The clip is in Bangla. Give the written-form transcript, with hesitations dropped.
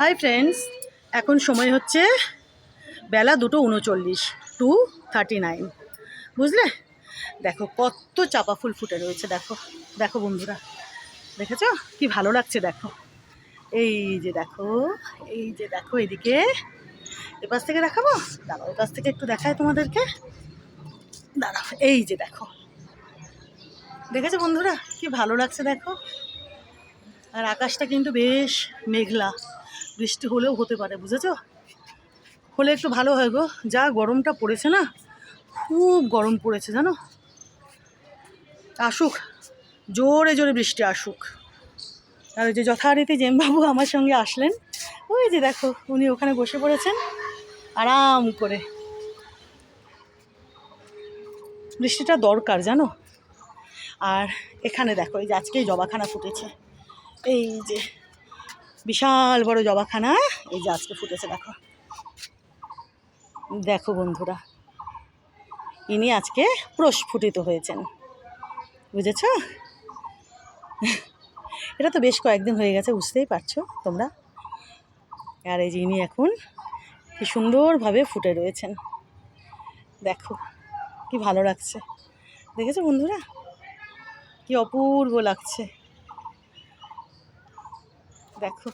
হাই ফ্রেন্ডস, এখন সময় হচ্ছে বেলা 2:39, 2:39, বুঝলে? দেখো কত চাপা ফুল ফুটে রয়েছে। দেখো দেখো বন্ধুরা, দেখেছো কি ভালো লাগছে? দেখো এই যে দেখো, এই যে দেখো, এদিকে এপাশ থেকে দেখাবো, দাঁড়াও এপাশ থেকে একটু দেখায় তোমাদেরকে, দাঁড়াও। এই যে দেখো, দেখেছো বন্ধুরা কি ভালো লাগছে? দেখো, আর আকাশটা কিন্তু বেশ মেঘলা, বৃষ্টি হলেও হতে পারে, বুঝেছো? হলে একটু ভালো হয় গো, যা গরমটা পড়েছে না, খুব গরম পড়েছে জানো। আসুক, জোরে জোরে বৃষ্টি আসুক। আর ওই যে যথারীতি জেমবাবু আমার সঙ্গে আসলেন, ওই যে দেখো উনি ওখানে বসে পড়েছেন আরাম করে। বৃষ্টিটা দরকার জানো। আর এখানে দেখো, এই যে আজকেই জবাখানা ফুটেছে, এই যে বিশাল বড় জবাখানা, এই যে আজকে ফুটেছে। দেখো দেখো বন্ধুরা, ইনি আজকে প্রস্ফুটিত হয়েছেন, বুঝেছ? এটা তো বেশ কয়েকদিন হয়ে গেছে, বুঝতেই পারছো তোমরা। আর এই যে ইনি এখন কি সুন্দরভাবে ফুটে রয়েছেন, দেখো কি ভালো লাগছে। দেখেছো বন্ধুরা কি অপূর্ব লাগছে, দেখো।